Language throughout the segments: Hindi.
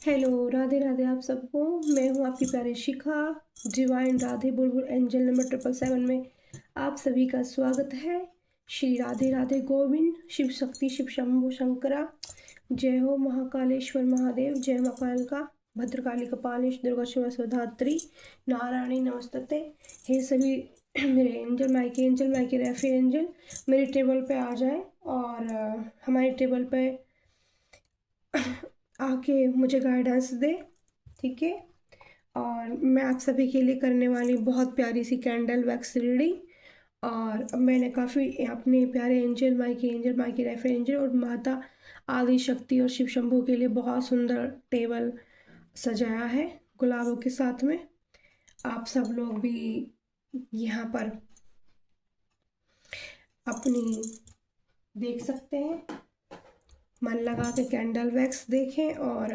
हेलो, राधे राधे आप सबको। मैं हूँ आपकी प्यारी शिखा। डिवाइन राधे बुलबुल एंजल नंबर 777 में आप सभी का स्वागत है। श्री राधे राधे गोविंद, शिव शक्ति, शिव शंभु शंकरा। जय हो महाकालेश्वर महादेव, जय माँ कालिका, भद्रकाली कपालिश, दुर्गा शिवा स्वधात्री, नारायणी नमस्ते। हे सभी मेरे एंजल माइके रेफी एंजल मेरी टेबल पे आ जाए और हमारी टेबल पे आके मुझे गाइडेंस दे। ठीक है। और मैं आप सभी के लिए करने वाली बहुत प्यारी सी कैंडल वैक्स रीडिंग। और मैंने काफ़ी अपने प्यारे एंजल माई के रेफर एंजल और माता आदि शक्ति और शिव शंभू के लिए बहुत सुंदर टेबल सजाया है गुलाबों के साथ में। आप सब लोग भी यहाँ पर अपनी देख सकते हैं। मन लगा के कैंडल वैक्स देखें और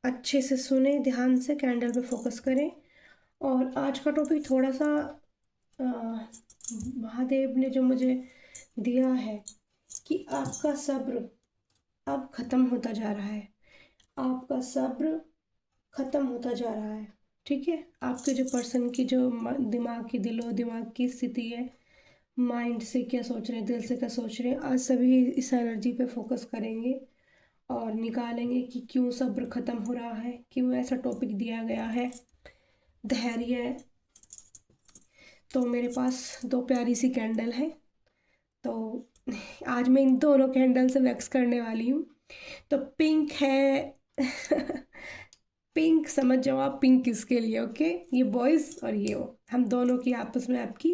अच्छे से सुने, ध्यान से कैंडल पे फोकस करें। और आज का टॉपिक थोड़ा सा महादेव ने जो मुझे दिया है कि आपका सब्र अब ख़त्म होता जा रहा है। आपका सब्र ख़त्म होता जा रहा है। ठीक है। आपके जो पर्सन की जो दिमाग की दिमाग की स्थिति है, माइंड से क्या सोच रहे हैं, दिल से क्या सोच रहे हैं, आज सभी इस एनर्जी पे फोकस करेंगे और निकालेंगे कि क्यों सब्र ख़त्म हो रहा है, क्यों ऐसा टॉपिक दिया गया है। धैर्य। तो मेरे पास दो प्यारी सी कैंडल है, तो आज मैं इन दोनों कैंडल से वैक्स करने वाली हूँ। तो पिंक है पिंक समझ जाओ आप, पिंक किसके लिए। ओके, ये बॉयज़ और ये वो, हम दोनों की आपस में आपकी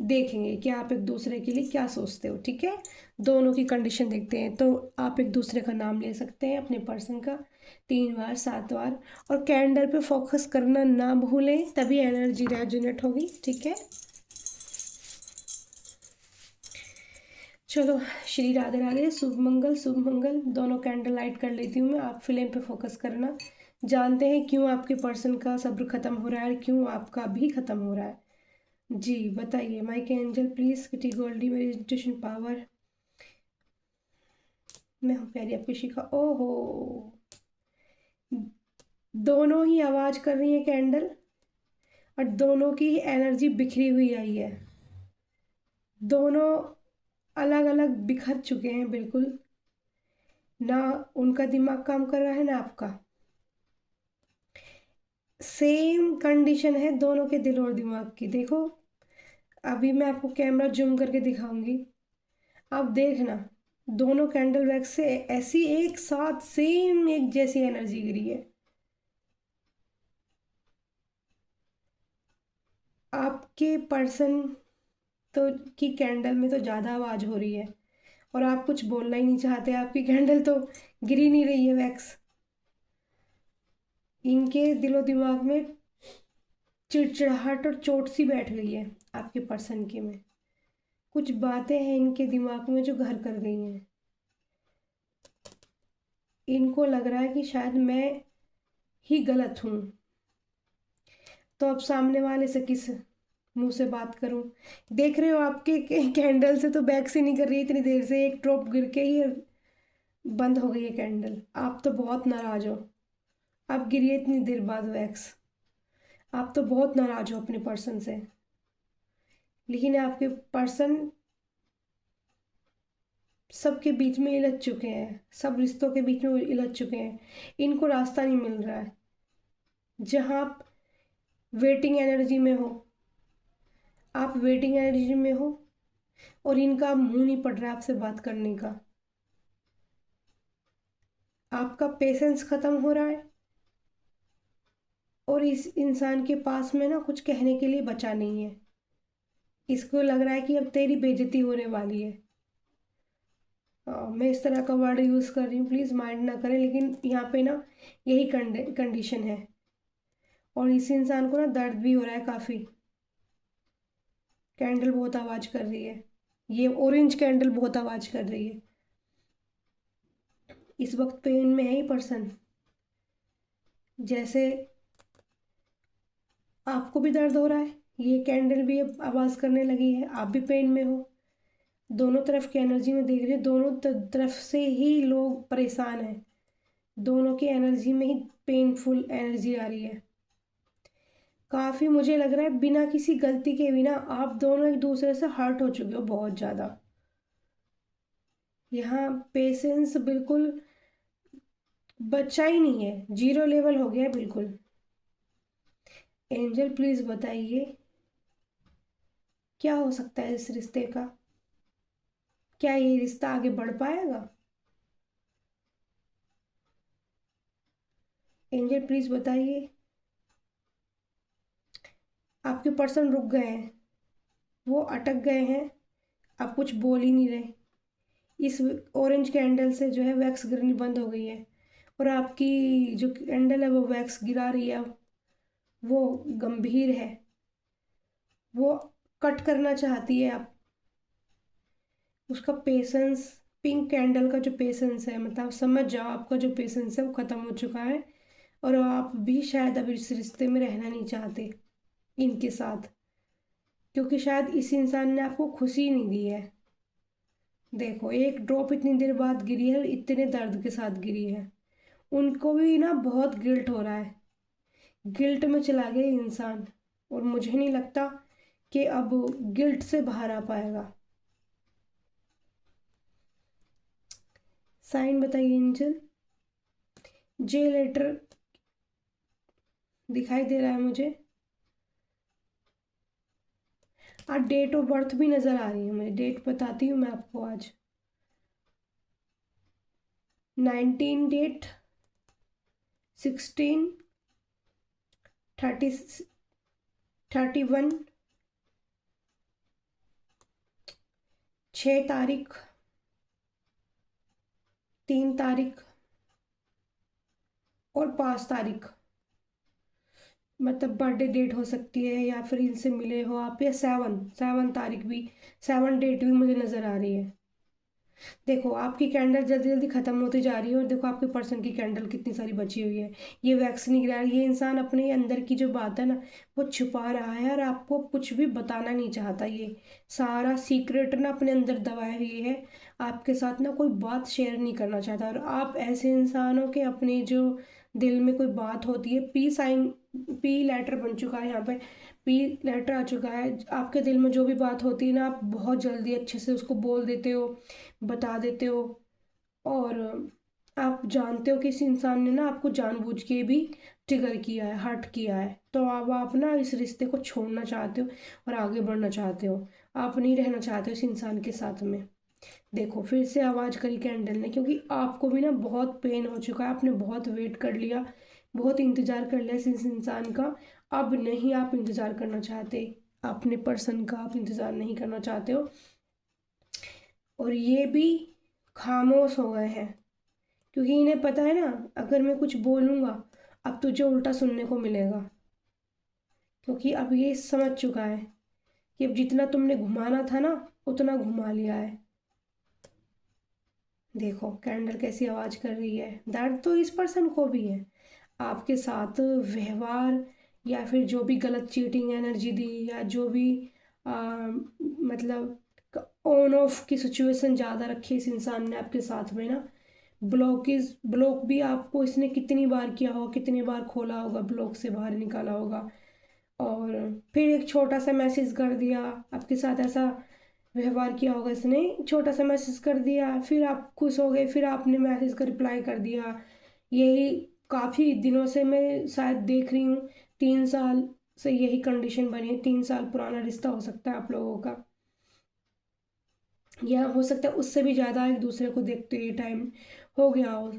देखेंगे कि आप एक दूसरे के लिए क्या सोचते हो। ठीक है। दोनों की कंडीशन देखते हैं। तो आप एक दूसरे का नाम ले सकते हैं अपने पर्सन का 3 बार 7 बार। और कैंडल पे फोकस करना ना भूलें, तभी एनर्जी रेजोनेट होगी। ठीक है। चलो, श्री राधे राधे। शुभ मंगल, शुभ मंगल। दोनों कैंडल लाइट कर लेती हूँ मैं, आप फ्लेम पे फोकस करना। जानते हैं क्यों आपके पर्सन का सब्र खत्म हो रहा है और क्यों आपका भी खत्म हो रहा है। जी बताइए Mike angel please, Kitty Goldie मेरी इंट्यूशन पावर। मैं हूँ प्यारी आपकी शिखा। ओहो, दोनों ही आवाज कर रही है कैंडल और दोनों की एनर्जी बिखरी हुई आई है। दोनों अलग अलग बिखर चुके हैं बिल्कुल। ना उनका दिमाग काम कर रहा है ना आपका। सेम कंडीशन है दोनों के दिल और दिमाग की। देखो, अभी मैं आपको कैमरा जूम करके दिखाऊंगी, आप देखना। दोनों कैंडल वैक्स से ऐसी एक साथ सेम एक जैसी एनर्जी गिरी है। आपके पर्सन तो की कैंडल में तो ज़्यादा आवाज़ हो रही है और आप कुछ बोलना ही नहीं चाहते। आपकी कैंडल तो गिरी नहीं रही है वैक्स। इनके दिलो दिमाग में चिड़चिड़ाहट और चोट सी बैठ गई है आपके पर्सन के में। कुछ बातें हैं इनके दिमाग में जो घर कर गई हैं। इनको लग रहा है कि शायद मैं ही गलत हूँ। तो अब सामने वाले से किस मुंह से बात करूं। देख रहे हो आपके कैंडल से तो बैक से नहीं कर रही है इतनी देर से, एक ड्रॉप गिर के ही बंद हो गई है कैंडल। आप तो बहुत नाराज हो। अब गिरी है इतनी देर बाद वैक्स। आप तो बहुत नाराज हो अपने पर्सन से। लेकिन आपके पर्सन सबके बीच में उलझ चुके हैं, सब रिश्तों के बीच में उलझ चुके हैं। इनको रास्ता नहीं मिल रहा है। जहाँ आप वेटिंग एनर्जी में हो, आप वेटिंग एनर्जी में हो और इनका मुंह नहीं पड़ रहा है आपसे बात करने का। आपका पेशेंस खत्म हो रहा है और इस इंसान के पास में ना कुछ कहने के लिए बचा नहीं है। इसको लग रहा है कि अब तेरी बेइज्जती होने वाली है। मैं इस तरह का वर्ड यूज़ कर रही हूँ, प्लीज़ माइंड ना करें, लेकिन यहाँ पे ना यही कंडीशन है। और इस इंसान को ना दर्द भी हो रहा है काफ़ी। कैंडल बहुत आवाज़ कर रही है, ये ऑरेंज कैंडल बहुत आवाज़ कर रही है। इस वक्त पेन में है ही पर्सन। जैसे आपको भी दर्द हो रहा है, ये कैंडल भी अब आवाज़ करने लगी है, आप भी पेन में हो। दोनों तरफ की एनर्जी में देख रहे हैं, दोनों तरफ से ही लोग परेशान हैं। दोनों की एनर्जी में ही पेनफुल एनर्जी आ रही है। काफ़ी मुझे लग रहा है बिना किसी गलती के बिना आप दोनों एक दूसरे से हर्ट हो चुके हो बहुत ज़्यादा। यहाँ पेशेंस बिल्कुल बचा ही नहीं है, जीरो लेवल हो गया है बिल्कुल। एंजल प्लीज बताइए क्या हो सकता है इस रिश्ते का, क्या ये रिश्ता आगे बढ़ पाएगा? एंजल प्लीज बताइए। आपके पर्सन रुक गए हैं, वो अटक गए हैं, आप कुछ बोल ही नहीं रहे। इस ऑरेंज कैंडल से जो है वैक्स गिरनी बंद हो गई है, और आपकी जो कैंडल है वो वैक्स गिरा रही है, वो गंभीर है, वो कट करना चाहती है आप। उसका पेशेंस, पिंक कैंडल का जो पेशेंस है, मतलब समझ जाओ आपका जो पेशेंस है वो ख़त्म हो चुका है, और आप भी शायद अभी इस रिश्ते में रहना नहीं चाहते इनके साथ, क्योंकि शायद इस इंसान ने आपको खुशी नहीं दी है। देखो एक ड्रॉप इतनी देर बाद गिरी है, इतने दर्द के साथ गिरी है, उनको भी ना बहुत गिल्ट हो रहा है, गिल्ट में चला गया ये इंसान, और मुझे नहीं लगता कि अब गिल्ट से बाहर आ पाएगा। साइन बताइए एंजल। जे लेटर दिखाई दे रहा है मुझे, और डेट ऑफ बर्थ भी नज़र आ रही है मुझे, डेट बताती हूँ मैं आपको आज। 19 डेट, 16, 30, 31, 6 तारीख, 3 तारीख और 5 तारीख। मतलब बर्थडे डेट हो सकती है, या फिर इनसे मिले हो आप, या 7 तारीख भी, 7 डेट भी मुझे नज़र आ रही है। देखो आपकी कैंडल जल्दी जल्दी खत्म होती जा रही है, और देखो आपके पर्सन की कैंडल कितनी सारी बची हुई है। ये वैक्स नहीं गिरा, ये इंसान अपने अंदर की जो बात है ना वो छुपा रहा है, और आपको कुछ भी बताना नहीं चाहता। ये सारा सीक्रेट ना अपने अंदर दबाए हुए है, आपके साथ ना कोई बात शेयर नहीं करना चाहता। और आप ऐसे इंसान हो कि अपने जो दिल में कोई बात होती है, पी साइन, पी लेटर बन चुका है यहाँ पे, पी लेटर आ चुका है, आपके दिल में जो भी बात होती है ना आप बहुत जल्दी अच्छे से उसको बोल देते हो, बता देते हो। और आप जानते हो कि इस इंसान ने ना आपको जानबूझ के भी ट्रिगर किया है, हर्ट किया है, तो अब आप ना इस रिश्ते को छोड़ना चाहते हो और आगे बढ़ना चाहते हो, आप नहीं रहना चाहते हो इस इंसान के साथ में। देखो फिर से आवाज़ करी कैंडल ने, क्योंकि आपको भी ना बहुत पेन हो चुका है, आपने बहुत वेट कर लिया, बहुत इंतज़ार कर लिया इस इंसान का। अब नहीं आप इंतज़ार करना चाहते, अपने पर्सन का आप इंतज़ार नहीं करना चाहते हो, और ये भी खामोश हो गए हैं, क्योंकि इन्हें पता है ना अगर मैं कुछ बोलूँगा अब तुझे उल्टा सुनने को मिलेगा, क्योंकि अब ये समझ चुका है कि अब जितना तुमने घुमाना था ना उतना घुमा लिया है। देखो कैंडल कैसी आवाज़ कर रही है, दर्द तो इस पर्सन को भी है, आपके साथ व्यवहार, या फिर जो भी गलत चीटिंग एनर्जी दी, या जो भी मतलब ऑन ऑफ की सिचुएशन ज़्यादा रखी इस इंसान ने आपके साथ में ना, ब्लॉक भी आपको इसने कितनी बार किया होगा, कितनी बार खोला होगा, ब्लॉक से बाहर निकाला होगा, और फिर एक छोटा सा मैसेज कर दिया, आपके साथ ऐसा व्यवहार किया होगा इसने, छोटा सा मैसेज कर दिया, फिर आप खुश हो गए, फिर आपने मैसेज का रिप्लाई कर दिया। यही काफ़ी दिनों से मैं शायद देख रही हूँ, 3 साल से यही कंडीशन बनी है, 3 साल पुराना रिश्ता हो सकता है आप लोगों का, या हो सकता है उससे भी ज़्यादा एक दूसरे को देखते हुए टाइम हो गया हो।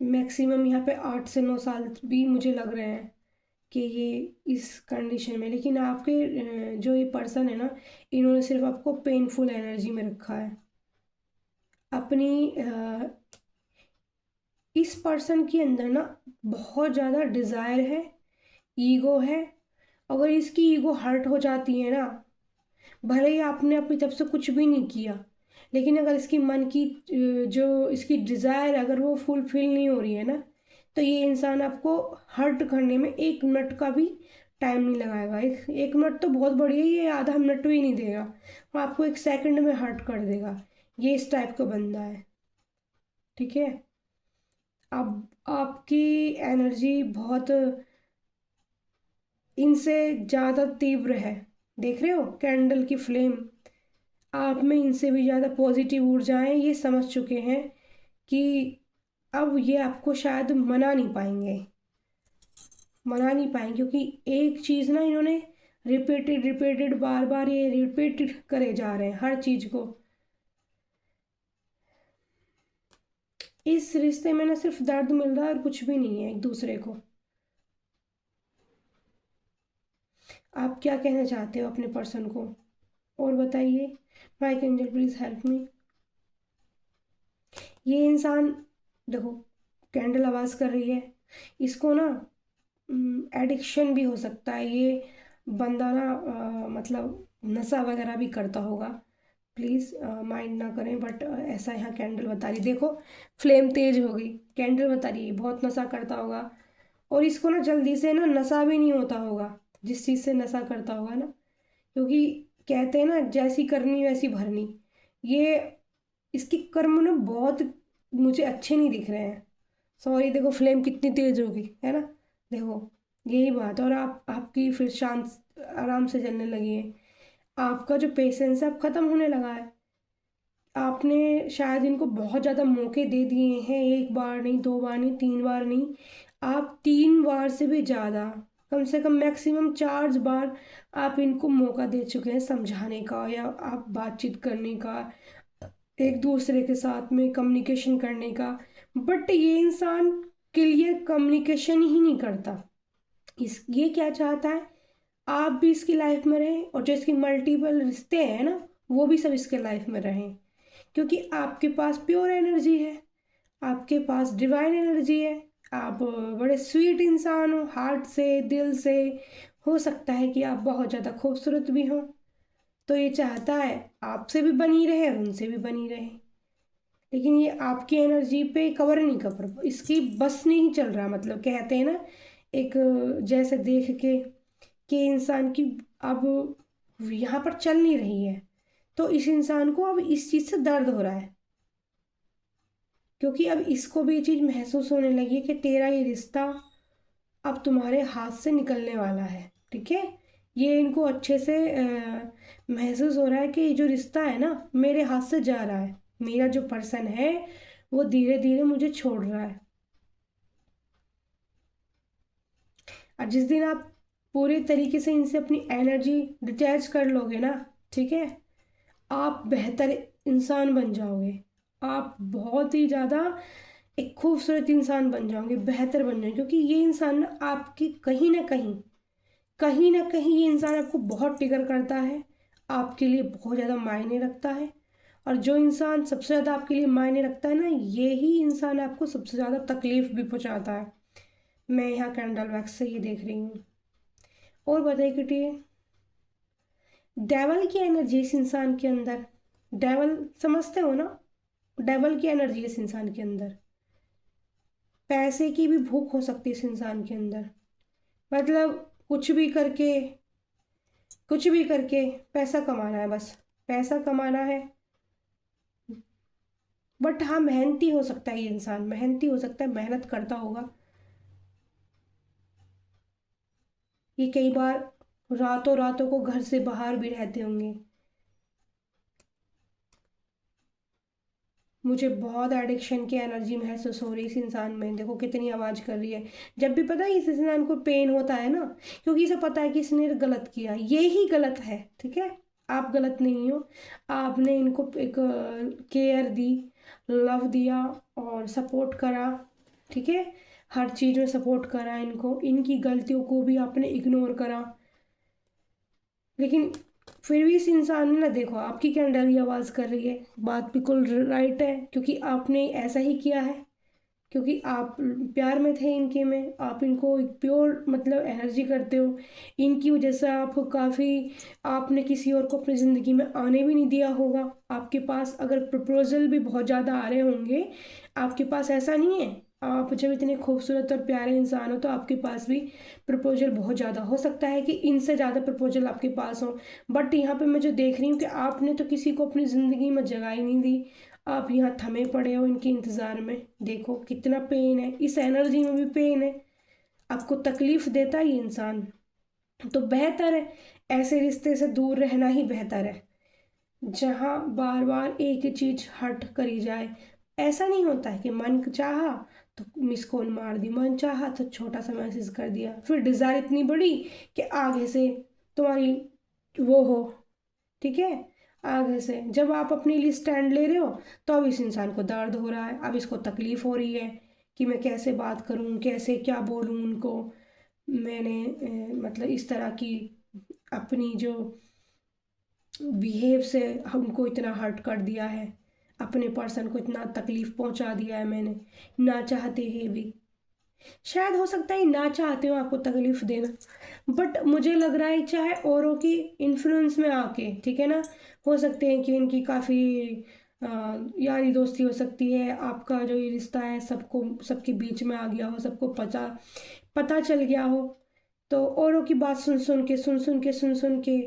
मैक्सिमम यहाँ पे 8 से 9 साल भी मुझे लग रहे हैं कि ये इस कंडीशन में, लेकिन आपके जो ये पर्सन है ना, इन्होंने सिर्फ आपको पेनफुल एनर्जी में रखा है। अपनी इस पर्सन के अंदर ना बहुत ज़्यादा डिज़ायर है, ईगो है। अगर इसकी ईगो हर्ट हो जाती है ना, भले ही आपने अपनी तरफ से कुछ भी नहीं किया, लेकिन अगर इसकी मन की जो इसकी डिज़ायर अगर वो फुलफिल नहीं हो रही है ना, तो ये इंसान आपको हर्ट करने में 1 मिनट का भी टाइम नहीं लगाएगा। एक मिनट तो बहुत बढ़िया, ये आधा मिनट भी नहीं देगा, वो आपको 1 सेकंड में हर्ट कर देगा। ये इस टाइप का बंदा है, ठीक है। आप आपकी एनर्जी बहुत इनसे ज़्यादा तीव्र है। देख रहे हो कैंडल की फ्लेम, आप में इनसे भी ज़्यादा पॉजिटिव ऊर्जाएं ये समझ चुके हैं कि अब ये आपको शायद मना नहीं पाएंगे, क्योंकि एक चीज़ ना इन्होंने रिपीटेड बार बार ये रिपीट करे जा रहे हैं हर चीज़ को। इस रिश्ते में ना सिर्फ दर्द मिल रहा है और कुछ भी नहीं है एक दूसरे को। आप क्या कहना चाहते हो अपने पर्सन को और बताइए। Mike angel please help me. ये इंसान देखो, कैंडल आवाज कर रही है, इसको ना एडिक्शन भी हो सकता है। ये बंदा ना मतलब नशा वगैरह भी करता होगा। प्लीज़ माइंड ना करें, बट ऐसा यहाँ कैंडल बता रही, देखो फ्लेम तेज हो गई, कैंडल बता रही है बहुत नशा करता होगा। और इसको ना जल्दी से ना नशा भी नहीं होता होगा जिस चीज़ से नशा करता होगा ना, क्योंकि कहते हैं ना जैसी करनी वैसी भरनी। ये इसके कर्म ना बहुत मुझे अच्छे नहीं दिख रहे हैं। सॉरी, देखो फ्लेम कितनी तेज होगी, है ना। देखो यही बात है। और आपकी फिर शांत आराम से चलने लगी है। आपका जो पेशेंस है अब ख़त्म होने लगा है। आपने शायद इनको बहुत ज़्यादा मौके दे दिए हैं, एक बार नहीं, दो बार नहीं, तीन बार नहीं, आप 3 बार से भी ज़्यादा, कम से कम मैक्सिमम 4 बार आप इनको मौका दे चुके हैं समझाने का, या आप बातचीत करने का, एक दूसरे के साथ में कम्युनिकेशन करने का। बट ये इंसान क्लियर कम्युनिकेशन ही नहीं करता। ये क्या चाहता है, आप भी इसकी लाइफ में रहें और जो इसकी मल्टीपल रिश्ते हैं ना वो भी सब इसके लाइफ में रहें, क्योंकि आपके पास प्योर एनर्जी है, आपके पास डिवाइन एनर्जी है। आप बड़े स्वीट इंसान हो, हार्ट से, दिल से। हो सकता है कि आप बहुत ज़्यादा खूबसूरत भी हो, तो ये चाहता है आपसे भी बनी रहे और उनसे भी बनी रहे। लेकिन ये आपकी एनर्जी पे कवर नहीं कर, इसकी बस नहीं चल रहा। मतलब कहते हैं ना एक जैसे देख के कि इंसान की अब यहाँ पर चल नहीं रही है, तो इस इंसान को अब इस चीज़ से दर्द हो रहा है, क्योंकि अब इसको भी ये चीज़ महसूस होने लगी है कि तेरा ये रिश्ता अब तुम्हारे हाथ से निकलने वाला है। ठीक है, ये इनको अच्छे से महसूस हो रहा है कि ये जो रिश्ता है ना मेरे हाथ से जा रहा है, मेरा जो पर्सन है वो धीरे धीरे मुझे छोड़ रहा है। और जिस दिन आप पूरे तरीके से इनसे अपनी एनर्जी डिटैच कर लोगे ना, ठीक है, आप बेहतर इंसान बन जाओगे। आप बहुत ही ज़्यादा एक खूबसूरत इंसान बन जाओगे, बेहतर बन जाओगे, क्योंकि ये इंसान ना आपकी कहीं ना कहीं ये इंसान आपको बहुत ट्रिगर करता है, आपके लिए बहुत ज़्यादा मायने रखता है। और जो इंसान सबसे ज़्यादा आपके लिए मायने रखता है ना, यही इंसान आपको सबसे ज़्यादा तकलीफ भी पहुंचाता है। मैं यहाँ कैंडल वैक्स से ये देख रही हूँ। और बताइए किटी, डेवल की एनर्जी इस इंसान के अंदर, डेवल समझते हो ना, डेवल की एनर्जी इस इंसान के अंदर, पैसे की भी भूख हो सकती है इस इंसान के अंदर। मतलब कुछ भी करके पैसा कमाना है, बस पैसा कमाना है। बट हाँ, मेहनती हो सकता है ये इंसान, मेहनती हो सकता है, मेहनत करता होगा। ये कई बार रातों रातों को घर से बाहर भी रहते होंगे। मुझे बहुत एडिक्शन की एनर्जी महसूस हो रही है इस इंसान में। देखो कितनी आवाज़ कर रही है। जब भी पता है इस इंसान को पेन होता है ना, क्योंकि इसे पता है कि इसने गलत किया, ये ही गलत है। ठीक है, आप गलत नहीं हो। आपने इनको एक केयर दी, लव दिया और सपोर्ट करा। ठीक है, हर चीज़ में सपोर्ट करा इनको, इनकी गलतियों को भी आपने इग्नोर करा। लेकिन फिर भी इस इंसान ने ना, देखो आपकी कैंडल ही आवाज़ कर रही है, बात बिल्कुल राइट है, क्योंकि आपने ऐसा ही किया है, क्योंकि आप प्यार में थे इनके में, आप इनको एक प्योर मतलब एनर्जी करते हो। इनकी वजह से आप काफ़ी, आपने किसी और को अपनी ज़िंदगी में आने भी नहीं दिया होगा। आपके पास अगर प्रपोजल भी बहुत ज़्यादा आ रहे होंगे, आपके पास ऐसा नहीं है। आप जब इतने खूबसूरत और प्यारे इंसान हो तो आपके पास भी प्रपोजल बहुत ज़्यादा हो सकता है कि इनसे ज़्यादा प्रपोजल आपके पास हो। बट यहाँ पे मैं जो देख रही हूँ कि आपने तो किसी को अपनी ज़िंदगी में जगह ही नहीं दी। आप यहाँ थमे पड़े हो इनके इंतज़ार में। देखो कितना पेन है, इस एनर्जी में भी पेन है, आपको तकलीफ देता ही इंसान। तो बेहतर है ऐसे रिश्ते से दूर रहना ही बेहतर है, जहाँ बार बार एक ही चीज हर्ट करी जाए। ऐसा नहीं होता है कि मन चाहा तो मिस कॉल मार दी, मन चाहा तो छोटा सा मैसेज कर दिया, फिर डिज़ायर इतनी बड़ी कि आगे से तुम्हारी वो हो। ठीक है, आगे से जब आप अपने लिए स्टैंड ले रहे हो तो अब इस इंसान को दर्द हो रहा है, अब इसको तकलीफ हो रही है कि मैं कैसे बात करूं, कैसे क्या बोलूं उनको। मैंने मतलब इस तरह की अपनी जो बिहेव से हमको इतना हर्ट कर दिया है, अपने पर्सन को इतना तकलीफ पहुंचा दिया है मैंने, ना चाहते हुए भी। शायद हो सकता है ना चाहते हो आपको तकलीफ देना, बट मुझे लग रहा है चाहे औरों की इन्फ्लुएंस में आके, ठीक है ना, हो सकते हैं कि इनकी काफ़ी यारी दोस्ती हो सकती है, आपका जो ये रिश्ता है सबको सबके बीच में आ गया हो, सबको पता पता चल गया हो, तो औरों की बात सुन सुन के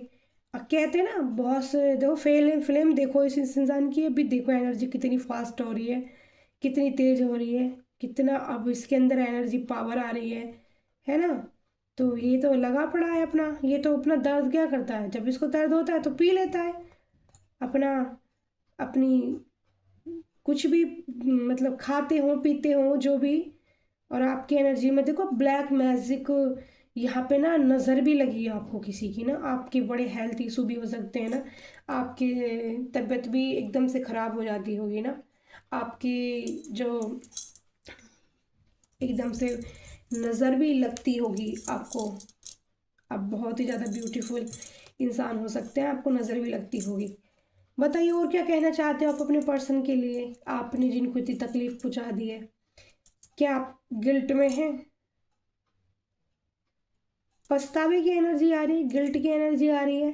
कहते हैं ना बहुत से, देखो फिल्म फिल्म देखो इस इंसान की, अभी देखो एनर्जी कितनी फास्ट हो रही है, कितनी तेज हो रही है, कितना अब इसके अंदर एनर्जी पावर आ रही है ना। तो ये तो लगा पड़ा है अपना, ये तो अपना दर्द क्या करता है, जब इसको दर्द होता है तो पी लेता है अपना, अपनी कुछ भी, मतलब खाते हो पीते हो जो भी। और आपकी एनर्जी में देखो ब्लैक मैजिक, यहाँ पे ना नज़र भी लगी है आपको किसी की ना, आपके बड़े हेल्थ इशू भी हो सकते हैं ना, आपकी तबीयत भी एकदम से ख़राब हो जाती होगी ना, आपकी जो एकदम से नज़र भी लगती होगी आपको, आप बहुत ही ज़्यादा ब्यूटीफुल इंसान हो सकते हैं, आपको नज़र भी लगती होगी। बताइए और क्या कहना चाहते हो आप अपने पर्सन के लिए, आपने जिनको इतनी तकलीफ पहुंचा दी है, क्या आप गिल्ट में हैं? पछतावे की एनर्जी आ रही है, गिल्ट की एनर्जी आ रही है,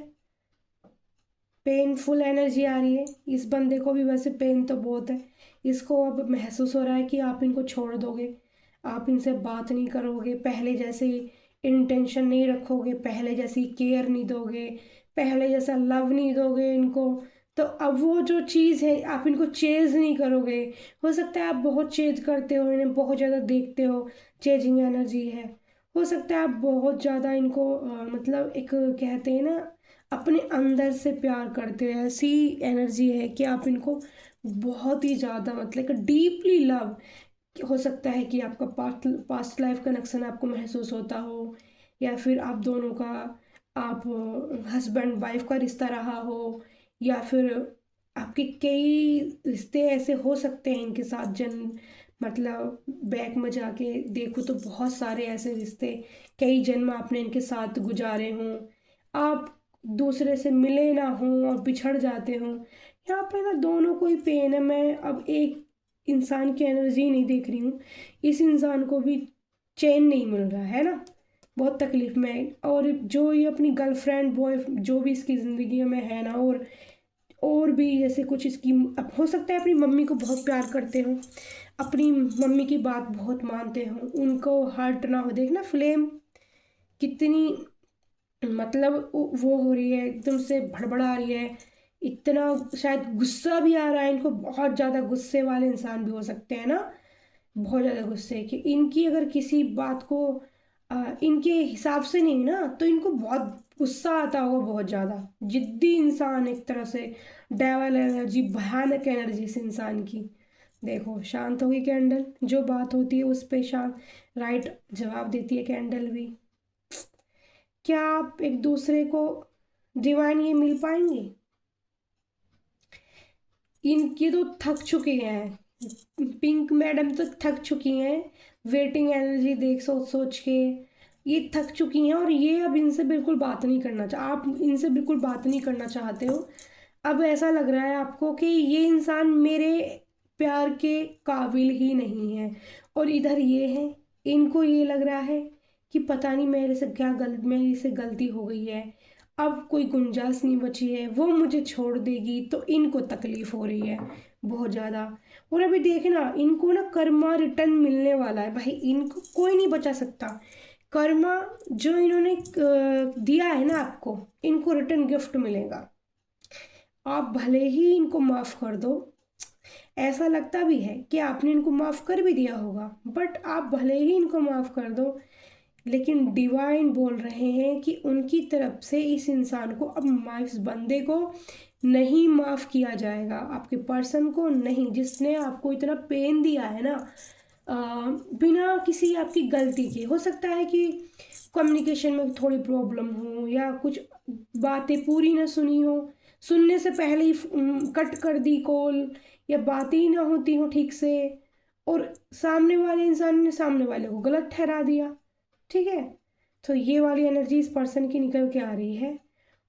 पेनफुल एनर्जी आ रही है। इस बंदे को भी वैसे पेन तो बहुत है, इसको अब महसूस हो रहा है कि आप इनको छोड़ दोगे, आप इनसे बात नहीं करोगे, पहले जैसे इंटेंशन नहीं रखोगे, पहले जैसी केयर नहीं दोगे, पहले जैसा लव नहीं दोगे इनको। तो अब वो जो चीज़ है आप इनको चेज नहीं करोगे। हो सकता है आप बहुत चेज करते हो, इन्हें बहुत ज़्यादा देखते हो, चेजिंग एनर्जी है। हो सकता है आप बहुत ज़्यादा इनको मतलब एक कहते हैं ना अपने अंदर से प्यार करते हो, ऐसी एनर्जी है कि आप इनको बहुत ही ज़्यादा मतलब डीपली लव। हो सकता है कि आपका पास्ट लाइफ कनेक्शन आपको महसूस होता हो, या फिर आप दोनों का आप हस्बैंड वाइफ का रिश्ता रहा हो, या फिर आपके कई रिश्ते ऐसे हो सकते हैं इनके साथ। जन्म मतलब बैक में जाके देखो तो बहुत सारे ऐसे रिश्ते, कई जन्म आपने इनके साथ गुजारे हों, आप दूसरे से मिले ना हों और बिछड़ जाते हों। यहाँ पे ना दोनों को ही पेन है। मैं अब एक इंसान की एनर्जी नहीं देख रही हूँ, इस इंसान को भी चैन नहीं मिल रहा है ना, बहुत तकलीफ में है। और जो ये अपनी गर्लफ्रेंड बॉय जो भी इसकी ज़िंदगी में है ना, और भी जैसे कुछ इसकी, अब हो सकता है अपनी मम्मी को बहुत प्यार करते हो, अपनी मम्मी की बात बहुत मानते हो, उनको हर्ट ना हो। देखना फ्लेम कितनी मतलब वो हो रही है, एकदम से भड़बड़ा रही है, इतना शायद गुस्सा भी आ रहा है इनको, बहुत ज़्यादा गुस्से वाले इंसान भी हो सकते हैं ना, बहुत ज़्यादा गुस्से कि इनकी अगर किसी बात को इनके हिसाब से नहीं ना तो इनको बहुत गुस्सा आता होगा, बहुत ज़्यादा जिद्दी इंसान, एक तरह से डेवल एनर्जी, भयानक एनर्जी इस इंसान की। देखो शांत होगी कैंडल, जो बात होती है उस पे शांत राइट जवाब देती है कैंडल भी। क्या आप एक दूसरे को डिवाइन ये मिल पाएंगे? इनके तो थक चुके हैं, पिंक मैडम तो थक चुकी हैं, वेटिंग एनर्जी देख सोच सोच के ये थक चुकी हैं, और ये अब इनसे बिल्कुल बात नहीं करना आप इनसे बिल्कुल बात नहीं करना चाहते हो। अब ऐसा लग रहा है आपको कि ये इंसान मेरे प्यार के काबिल ही नहीं है, और इधर ये है, इनको ये लग रहा है कि पता नहीं मेरे से क्या मेरे से गलती हो गई है, अब कोई गुंजाइश नहीं बची है, वो मुझे छोड़ देगी, तो इनको तकलीफ हो रही है बहुत ज़्यादा। और अभी देखना इनको ना कर्मा रिटर्न मिलने वाला है भाई, इनको कोई नहीं बचा सकता। कर्मा जो इन्होंने दिया है ना आपको, इनको रिटर्न गिफ्ट मिलेगा, आप भले ही इनको माफ़ कर दो, ऐसा लगता भी है कि आपने इनको माफ़ कर भी दिया होगा, बट आप भले ही इनको माफ़ कर दो, लेकिन डिवाइन बोल रहे हैं कि उनकी तरफ से इस इंसान को अब इस बंदे को नहीं माफ़ किया जाएगा, आपके पर्सन को नहीं, जिसने आपको इतना पेन दिया है ना, अ, बिना किसी आपकी गलती के। हो सकता है कि कम्युनिकेशन में थोड़ी प्रॉब्लम हो, या कुछ बातें पूरी ना सुनी हो, सुनने से पहले ही कट कर दी कॉल, या बातें ही ना होती हो ठीक से, और सामने वाले इंसान ने सामने वाले को गलत ठहरा दिया। ठीक है, तो ये वाली एनर्जी इस पर्सन की निकल के आ रही है,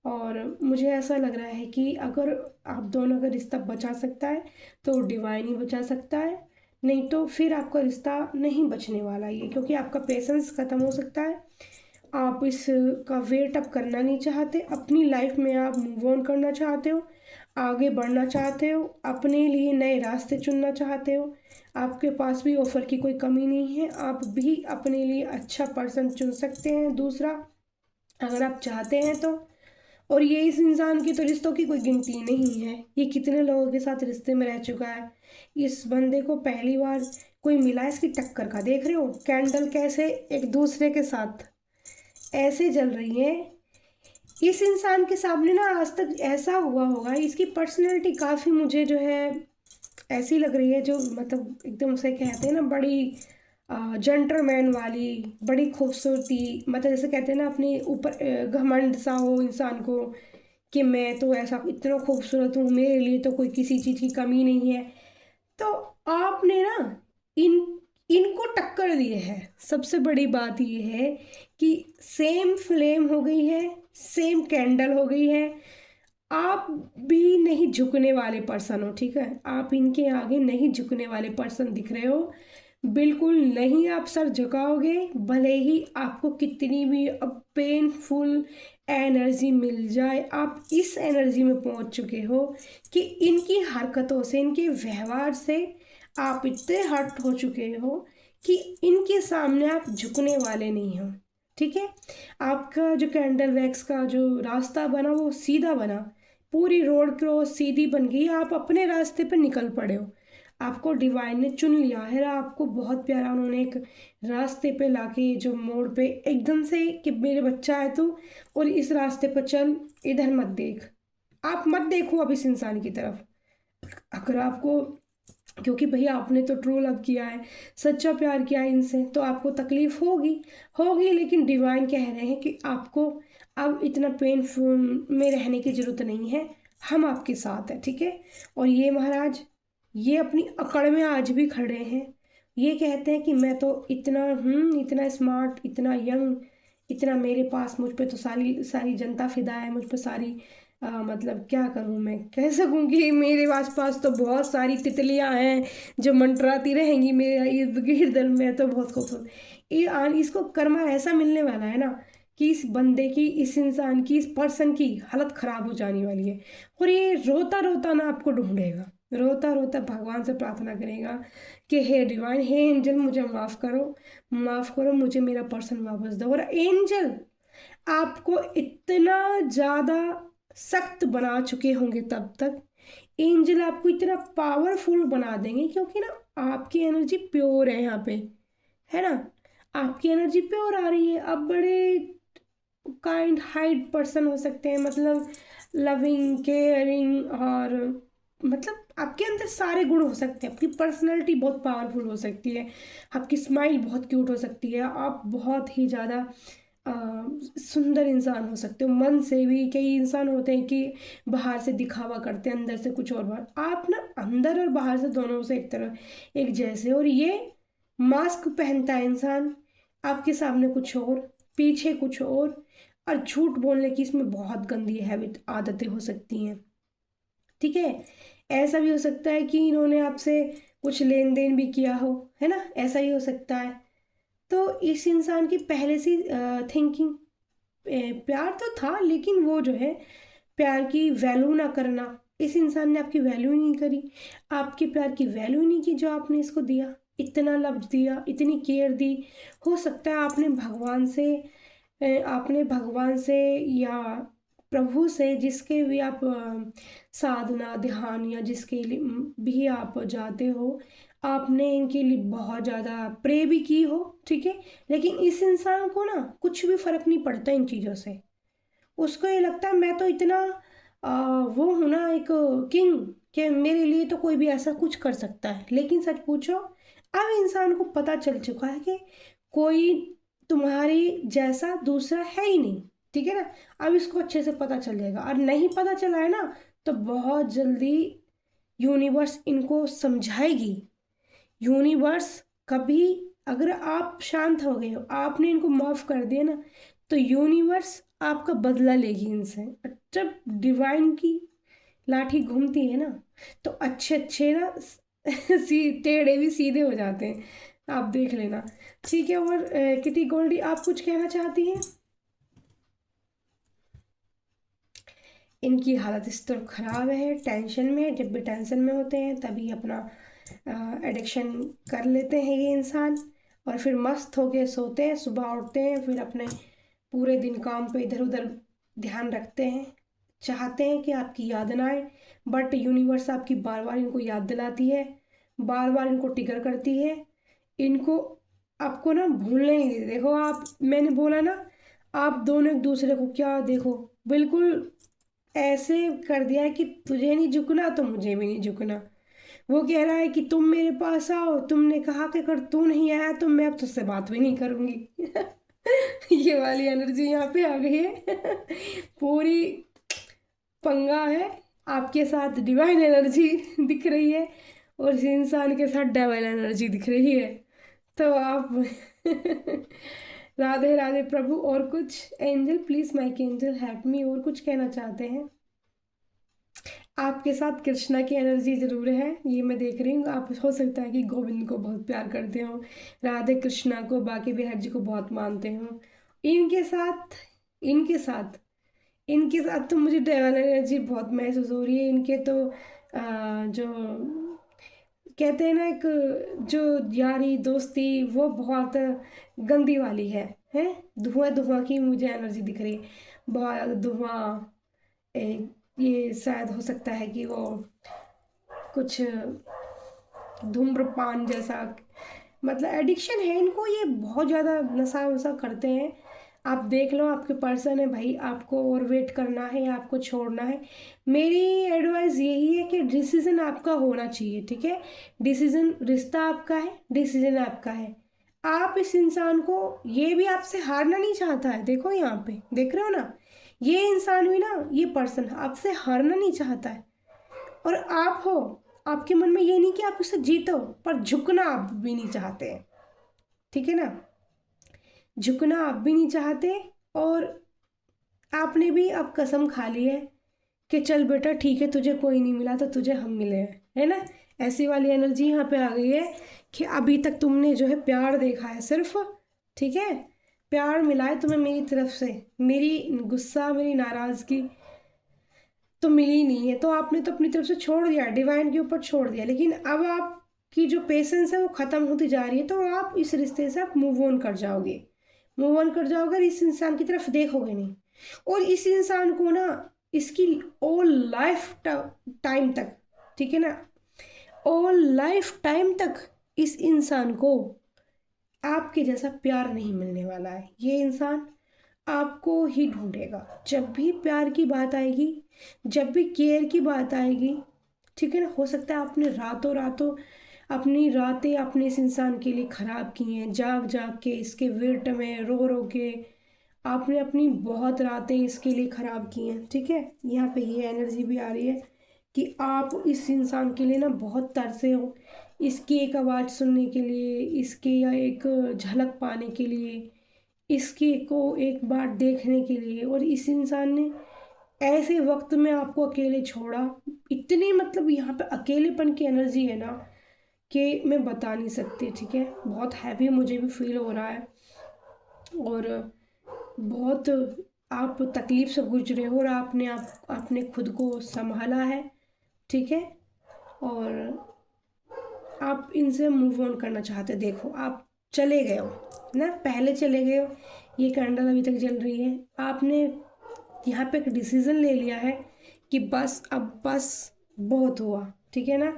और मुझे ऐसा लग रहा है कि अगर आप दोनों का रिश्ता बचा सकता है तो डिवाइन ही बचा सकता है, नहीं तो फिर आपका रिश्ता नहीं बचने वाला ये, क्योंकि आपका पेशेंस ख़त्म हो सकता है, आप इसका वेट अप करना नहीं चाहते, अपनी लाइफ में आप मूव ऑन करना चाहते हो, आगे बढ़ना चाहते हो, अपने लिए नए रास्ते चुनना चाहते हो, आपके पास भी ऑफर की कोई कमी नहीं है, आप भी अपने लिए अच्छा पर्सन चुन सकते हैं दूसरा, अगर आप चाहते हैं तो। और ये इस इंसान की तो रिश्तों की कोई गिनती नहीं है, ये कितने लोगों के साथ रिश्ते में रह चुका है। इस बंदे को पहली बार कोई मिला इसकी टक्कर का, देख रहे हो कैंडल कैसे एक दूसरे के साथ ऐसे जल रही है। इस इंसान के सामने ना आज तक ऐसा हुआ होगा, इसकी पर्सनैलिटी काफ़ी मुझे जो है ऐसी लग रही है, जो मतलब एकदम से कहते हैं ना बड़ी जेंटलमैन वाली, बड़ी खूबसूरती, मतलब जैसे कहते हैं ना अपने ऊपर घमंड सा हो इंसान को कि मैं तो ऐसा इतना खूबसूरत हूँ, मेरे लिए तो कोई किसी चीज़ की कमी नहीं है। तो आपने ना इन इनको टक्कर दी है। सबसे बड़ी बात ये है कि सेम फ्लेम हो गई है, सेम कैंडल हो गई है, आप भी नहीं झुकने वाले पर्सन हो। ठीक है, आप इनके आगे नहीं झुकने वाले पर्सन दिख रहे हो, बिल्कुल नहीं आप सर झुकाओगे, भले ही आपको कितनी भी अब पेनफुल एनर्जी मिल जाए। आप इस एनर्जी में पहुंच चुके हो कि इनकी हरकतों से, इनके व्यवहार से आप इतने हर्ट हो चुके हो कि इनके सामने आप झुकने वाले नहीं हो। ठीक है, आपका जो कैंडल वैक्स का जो रास्ता बना वो सीधा बना, पूरी रोड क्रॉस सीधी बन गई, आप अपने रास्ते पर निकल पड़े हो, आपको डिवाइन ने चुन लिया है, आपको बहुत प्यारा उन्होंने एक रास्ते पे लाके जो मोड़ पे एकदम से कि मेरे बच्चा है तू, और इस रास्ते पर चल, इधर मत देख, आप मत देखो अब इस इंसान की तरफ। अगर आपको, क्योंकि भैया आपने तो ट्रू लव किया है, सच्चा प्यार किया है इनसे, तो आपको तकलीफ होगी होगी, लेकिन डिवाइन कह रहे हैं कि आपको अब इतना पेनफुल में रहने की ज़रूरत नहीं है, हम आपके साथ हैं। ठीक है, और ये महाराज ये अपनी अकड़ में आज भी खड़े हैं, ये कहते हैं कि मैं तो इतना हूँ, इतना स्मार्ट, इतना यंग, इतना मेरे पास, मुझ पे तो सारी सारी जनता फिदा है, मुझ पे सारी मतलब क्या करूँ, मैं कह सकूँ कि मेरे आसपास तो बहुत सारी तितलियाँ हैं जो मंडराती रहेंगी मेरे इर्द गिर्द, मैं तो बहुत खूबसूरत। इसको कर्मा ऐसा मिलने वाला है ना कि इस बंदे की, इस इंसान की, इस पर्सन की हालत ख़राब हो जाने वाली है, और ये रोता रोता ना आपको ढूंढेगा, रोता रोता भगवान से प्रार्थना करेगा कि हे डिवाइन, हे एंजल, मुझे माफ़ करो, माफ़ करो, मुझे मेरा पर्सन वापस दो। और एंजल आपको इतना ज़्यादा सख्त बना चुके होंगे तब तक, एंजल आपको इतना पावरफुल बना देंगे, क्योंकि ना आपकी एनर्जी प्योर है यहाँ पे, है ना, आपकी एनर्जी प्योर आ रही है। अब बड़े काइंड हाइड पर्सन हो सकते हैं, मतलब लविंग, केयरिंग, और मतलब आपके अंदर सारे गुण हो सकते हैं, आपकी पर्सनैलिटी बहुत पावरफुल हो सकती है, आपकी स्माइल बहुत क्यूट हो सकती है, आप बहुत ही ज़्यादा अ, सुंदर इंसान हो सकते हो मन से भी। कई इंसान होते हैं कि बाहर से दिखावा करते हैं, अंदर से कुछ और बात, आप ना अंदर और बाहर से दोनों से एक तरह एक जैसे। और ये मास्क पहनता है इंसान, आपके सामने कुछ और, पीछे कुछ और झूठ बोलने की इसमें बहुत गंदी हैबिट, आदतें हो सकती हैं। ठीक है, ऐसा भी हो सकता है कि इन्होंने आपसे कुछ लेन देन भी किया हो, है ना, ऐसा ही हो सकता है। तो इस इंसान की पहले से थिंकिंग, प्यार तो था, लेकिन वो जो है प्यार की वैल्यू ना करना, इस इंसान ने आपकी वैल्यू ही नहीं करी, आपके प्यार की वैल्यू ही नहीं की जो आपने इसको दिया, इतना लव दिया, इतनी केयर दी। हो सकता है आपने भगवान से या प्रभु से जिसके भी आप साधना ध्यान या जिसके लिए भी आप जाते हो, आपने इनके लिए बहुत ज़्यादा प्रे भी की हो, ठीक है, लेकिन इस इंसान को ना कुछ भी फर्क नहीं पड़ता इन चीज़ों से। उसको ये लगता है मैं तो इतना वो हूँ ना, एक किंग, कि मेरे लिए तो कोई भी ऐसा कुछ कर सकता है। लेकिन सच पूछो, अब इंसान को पता चल चुका है कि कोई तुम्हारी जैसा दूसरा है ही नहीं, ठीक है ना। अब इसको अच्छे से पता चल जाएगा, और नहीं पता चला है ना तो बहुत जल्दी यूनिवर्स इनको समझाएगी। यूनिवर्स कभी, अगर आप शांत हो गए हो, आपने इनको माफ कर दिया ना, तो यूनिवर्स आपका बदला लेगी इनसे। जब डिवाइन की लाठी घूमती है ना, तो अच्छे अच्छे ना टेढ़े भी सीधे हो जाते हैं, आप देख लेना, ठीक है। और किटी गोल्डी, आप कुछ कहना चाहती हैं? इनकी हालत इस तरह ख़राब है, टेंशन में, जब भी टेंशन में होते हैं तभी अपना एडिक्शन कर लेते हैं ये इंसान, और फिर मस्त होके सोते हैं, सुबह उठते हैं, फिर अपने पूरे दिन काम पे इधर उधर ध्यान रखते हैं, चाहते हैं कि आपकी याद ना आए, बट यूनिवर्स आपकी बार बार इनको याद दिलाती है, बार बार इनको ट्रिगर करती है, इनको आपको ना भूलने नहीं देते। देखो आप, मैंने बोला ना, आप दोनों एक दूसरे को क्या देखो, बिल्कुल ऐसे कर दिया है कि तुझे नहीं झुकना तो मुझे भी नहीं झुकना। वो कह रहा है कि तुम मेरे पास आओ, तुमने कहा कि अगर तू नहीं आया तो मैं अब तुझसे बात भी नहीं करूंगी। ये वाली एनर्जी यहाँ पे आ गई है। पूरी पंगा है, आपके साथ डिवाइन एनर्जी दिख रही है और इस इंसान के साथ डेविल एनर्जी दिख रही है। तो आप राधे राधे प्रभु। और कुछ angel, please Mike angel help me, और कुछ कहना चाहते हैं? आपके साथ कृष्णा की एनर्जी जरूर है, ये मैं देख रही हूँ। आप, हो सकता है कि गोविंद को बहुत प्यार करते हो, राधे कृष्णा को, बाकी बिहार जी को बहुत मानते हो। इनके साथ इनके साथ इनके साथ तो मुझे डेवल एनर्जी बहुत महसूस हो रही है। इनके तो जो कहते हैं ना, एक जो यारी दोस्ती, वो बहुत गंदी वाली है। धुआं धुआं की मुझे एनर्जी दिख रही है, बहुत धुआं। ये शायद हो सकता है कि वो कुछ धूम्रपान जैसा, मतलब एडिक्शन है इनको, ये बहुत ज़्यादा नशा वशा करते हैं। आप देख लो, आपके पर्सन है भाई, आपको और वेट करना है, आपको छोड़ना है। मेरी एडवाइस यही है कि डिसीजन आपका होना चाहिए, ठीक है। डिसीजन, रिश्ता आपका है, डिसीजन आपका है। आप इस इंसान को, ये भी आपसे हारना नहीं चाहता है, देखो यहाँ पे देख रहे हो ना, ये इंसान भी ना, ये पर्सन आपसे हारना नहीं चाहता है। और आप हो, आपके मन में ये नहीं कि आप उससे जीतो, पर झुकना आप भी नहीं चाहते, ठीक है ना। झुकना आप भी नहीं चाहते, और आपने भी अब कसम खा ली है कि चल बेटा ठीक है, तुझे कोई नहीं मिला तो तुझे हम मिले हैं, है ना। ऐसी वाली एनर्जी यहाँ पे आ गई है कि अभी तक तुमने जो है प्यार देखा है सिर्फ, ठीक है, प्यार मिला है तुम्हें मेरी तरफ से, मेरी गुस्सा, मेरी नाराज़गी तो मिली नहीं है, तो आपने तो अपनी तरफ से छोड़ दिया, डिवाइन के ऊपर छोड़ दिया। लेकिन अब आपकी जो पेशेंस है वो ख़त्म होती जा रही है, तो आप इस रिश्ते से आप मूव ऑन कर जाओगे, मूव ऑन कर जाओगे, और इस इंसान की तरफ देखोगे नहीं। और इस इंसान को ना, इसकी ऑल लाइफ टाइम तक, ठीक है ना, ऑल लाइफ टाइम तक इस इंसान को आपके जैसा प्यार नहीं मिलने वाला है। ये इंसान आपको ही ढूंढेगा, जब भी प्यार की बात आएगी, जब भी केयर की बात आएगी, ठीक है ना। हो सकता है आपने रातों रातों अपनी रातें अपने इस इंसान के लिए खराब की हैं, जाग जाग के, इसके वेट में रो रो के आपने अपनी बहुत रातें इसके लिए खराब की हैं, ठीक है। यहाँ पे ये एनर्जी भी आ रही है कि आप इस इंसान के लिए ना बहुत तरसे हो, इसकी एक आवाज़ सुनने के लिए, इसके या एक झलक पाने के लिए, इसके को एक बार देखने के लिए। और इस इंसान ने ऐसे वक्त में आपको अकेले छोड़ा, इतनी मतलब यहाँ पे अकेलेपन की एनर्जी है ना कि मैं बता नहीं सकती, ठीक है। बहुत हैवी मुझे भी फील हो रहा है, और बहुत आप तकलीफ से गुजरे हो, और आपने खुद को संभाला है, ठीक है। और आप इनसे मूव ऑन करना चाहते, देखो आप चले गए हो ना, पहले चले गए हो, ये कैंडल अभी तक जल रही है, आपने यहाँ पे एक डिसीज़न ले लिया है कि बस अब बस बहुत हुआ, ठीक है ना।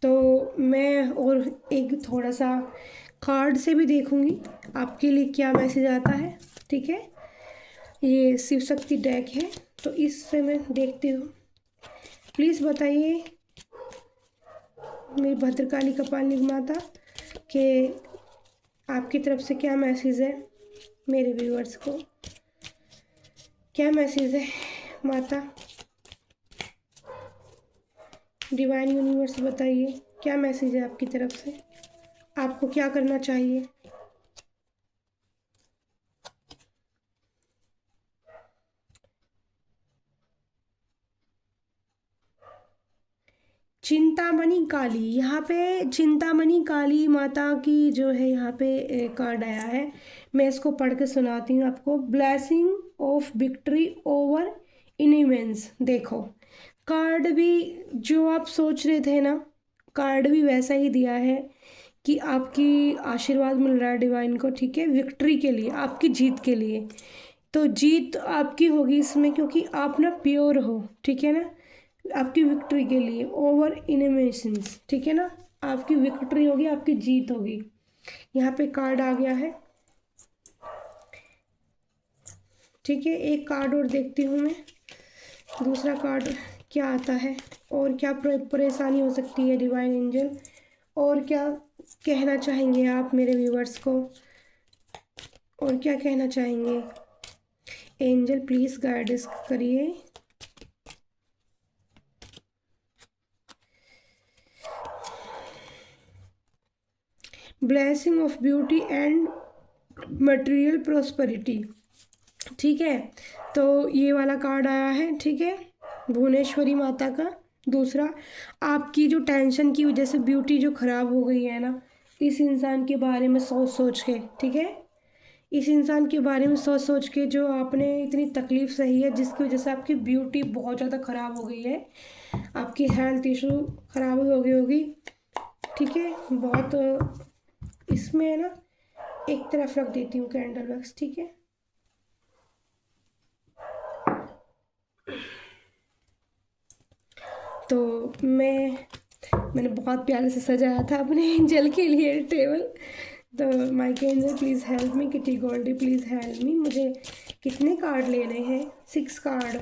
तो मैं और एक थोड़ा सा कार्ड से भी देखूंगी आपके लिए क्या मैसेज आता है, ठीक है। ये शिव शक्ति डेक है, तो इससे मैं देखती हूँ। प्लीज़ बताइए मेरी भद्रकाली कपालिनी माता कि आपकी तरफ से क्या मैसेज है मेरे व्यूअर्स को, क्या मैसेज है माता। डिवाइन यूनिवर्स बताइए क्या मैसेज है आपकी तरफ से, आपको क्या करना चाहिए। चिंतामणि काली, यहाँ पे चिंतामणि काली माता की जो है यहाँ पे कार्ड आया है। मैं इसको पढ़ के सुनाती हूँ आपको। Blessing of victory over enemies. देखो कार्ड भी जो आप सोच रहे थे ना, कार्ड भी वैसा ही दिया है कि आपकी आशीर्वाद मिल रहा है डिवाइन को, ठीक है, विक्ट्री के लिए, आपकी जीत के लिए। तो जीत आपकी होगी इसमें, क्योंकि आप ना प्योर हो, ठीक है ना। आपकी विक्ट्री के लिए ओवर इनिमेशंस, ठीक है ना, आपकी विक्ट्री होगी, आपकी जीत होगी। यहाँ पे कार्ड आ गया है, ठीक है। एक कार्ड और देखती हूँ मैं, दूसरा कार्ड क्या आता है और क्या परेशानी हो सकती है डिवाइन एंजल, और क्या कहना चाहेंगे आप मेरे व्यूवर्स को, और क्या कहना चाहेंगे एंजल, प्लीज़ गाइडेंस करिए। Blessing of beauty and material prosperity, ठीक है। तो ये वाला कार्ड आया है, ठीक है, भुवनेश्वरी माता का। दूसरा, आपकी जो टेंशन की वजह से ब्यूटी जो खराब हो गई है ना, इस इंसान के बारे में सोच सोच के, ठीक है, इस इंसान के बारे में सोच सोच के जो आपने इतनी तकलीफ सही है, जिसकी वजह से आपकी ब्यूटी बहुत ज़्यादा ख़राब हो गई है, आपकी हेल्थ इशू ख़राब हो गई होगी, ठीक है। बहुत इसमें ना एक तरफ रख देती हूँ कैंडल वैक्स, ठीक है। तो मैंने बहुत प्यारे से सजाया था अपने एंजल के लिए टेबल। तो Mike angel please help me, Kitty Goldie please help me. मुझे कितने कार्ड लेने हैं? 6 कार्ड,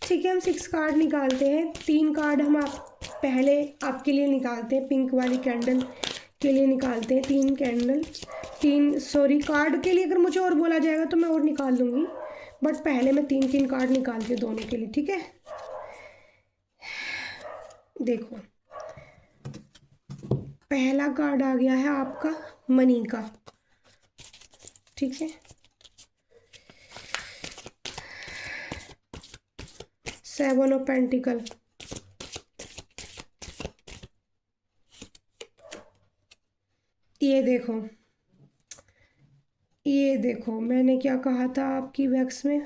ठीक है। हम 6 कार्ड निकालते हैं। 3 कार्ड हम आप पहले आपके लिए निकालते हैं, पिंक वाली कैंडल के लिए निकालते हैं 3 कैंडल, 3 सॉरी कार्ड के लिए अगर मुझे और बोला जाएगा तो मैं और निकाल लूँगी, बट पहले मैं 3 कार्ड निकालती हूँ दोनों के लिए, ठीक है। देखो पहला कार्ड आ गया है आपका मनी का, ठीक है। 7 ऑफ पेंटिकल, ये देखो मैंने क्या कहा था आपकी वैक्स में।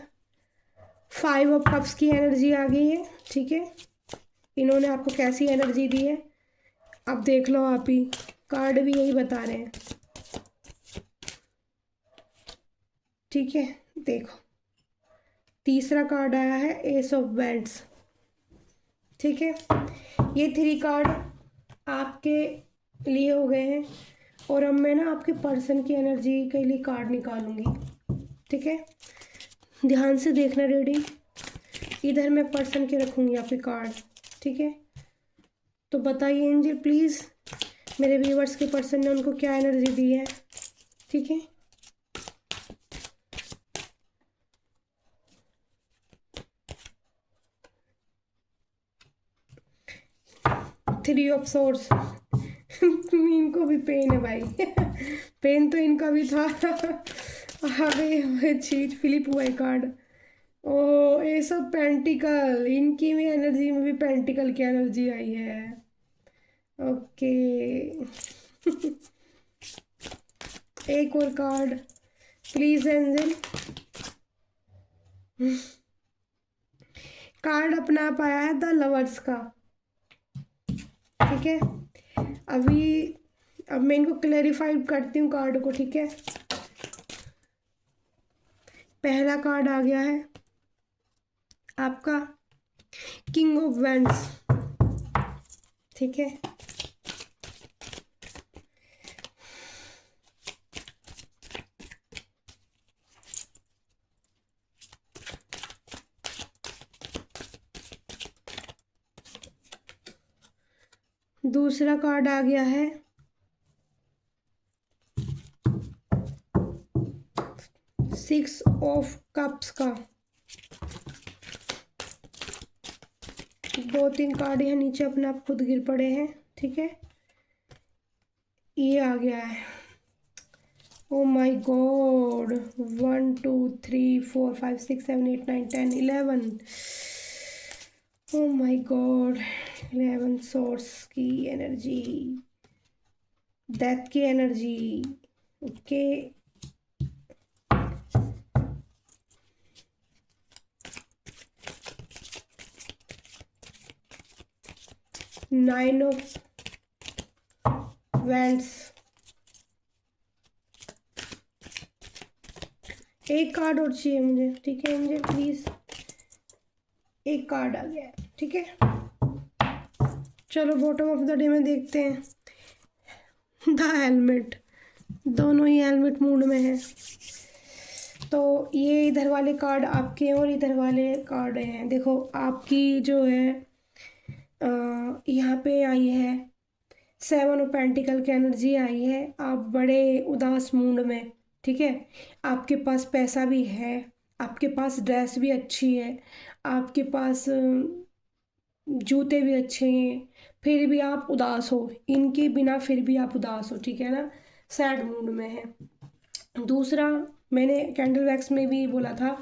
5 ऑफ कप्स की एनर्जी आ गई है, ठीक है। इन्होंने आपको कैसी एनर्जी दी है अब देख लो आप ही, कार्ड भी यही बता रहे हैं, ठीक है। देखो तीसरा कार्ड आया है एस ऑफ बैंड्स, ठीक है। ये 3 कार्ड आपके लिए हो गए हैं, और अब मैं ना आपके पर्सन की एनर्जी के लिए कार्ड निकालूंगी, ठीक है। ध्यान से देखना रीडिंग, इधर मैं पर्सन के रखूंगी आपके कार्ड, ठीक है। तो बताइए एंजल प्लीज़ मेरे व्यूवर्स के पर्सन ने उनको क्या एनर्जी दी है, ठीक है। थ्री ऑफ सोर्स इनको भी पेन है भाई पेन तो इनका भी था अरे चीज फ्लिप हुआ है कार्ड। ओ ये सब पेंटिकल, इनकी भी एनर्जी में भी पेंटिकल की एनर्जी आई है, ओके एक और कार्ड प्लीज एंजल। कार्ड अपना आप आया है द लवर्स का, ठीक है। अभी अब मैं इनको क्लैरिफाई करती हूँ कार्ड को, ठीक है। पहला कार्ड आ गया है आपका किंग ऑफ वैंड्स, ठीक है। दूसरा कार्ड आ गया है सिक्स ऑफ कप्स का। 2-3 कार्ड यहाँ नीचे अपने आप खुद गिर पड़े हैं, ठीक है। ये आ गया है, oh my God, 1 2 3 4 5 6 7 8 9 10 11, oh my God, 11 source की एनर्जी, डेथ की energy, okay. Nine of wands, एक कार्ड और चाहिए मुझे, ठीक है मुझे प्लीज, एक कार्ड आ गया है, ठीक है। चलो बॉटम ऑफ द डे में देखते हैं, द हेलमेट, दोनों ही हेलमेट मूड में है। तो ये इधर वाले कार्ड आपके हैं और इधर वाले कार्ड हैं। देखो आपकी जो है यहाँ पे आई है 7 ऑफ पेंटिकल की एनर्जी आई है। आप बड़े उदास मूड में, ठीक है। आपके पास पैसा भी है, आपके पास ड्रेस भी अच्छी है, आपके पास जूते भी अच्छे हैं, फिर भी आप उदास हो, इनके बिना फिर भी आप उदास हो, ठीक है ना, सैड मूड में है। दूसरा, मैंने कैंडल वैक्स में भी बोला था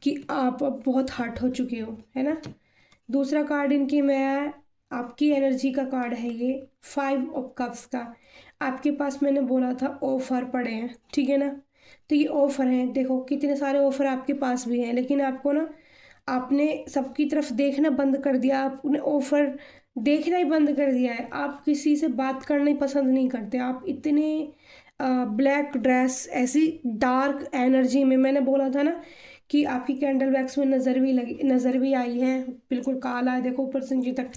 कि आप अब बहुत हर्ट हो चुके हो, है ना। दूसरा कार्ड इनकी मैं, आपकी एनर्जी का कार्ड है ये 5 ऑफ कप्स का। आपके पास मैंने बोला था ऑफर पड़े हैं, ठीक है ना। तो ये ऑफर हैं, देखो कितने सारे ऑफर आपके पास भी हैं, लेकिन आपको ना, आपने सबकी तरफ देखना बंद कर दिया, आपने ऑफर देखना ही बंद कर दिया है। आप किसी से बात करना ही पसंद नहीं करते, आप इतने ब्लैक ड्रेस, ऐसी डार्क एनर्जी में, मैंने बोला था ना कि आपकी कैंडल वैक्स में नज़र भी लगी, नज़र भी आई है, बिल्कुल काला है, देखो ऊपर से नीचे तक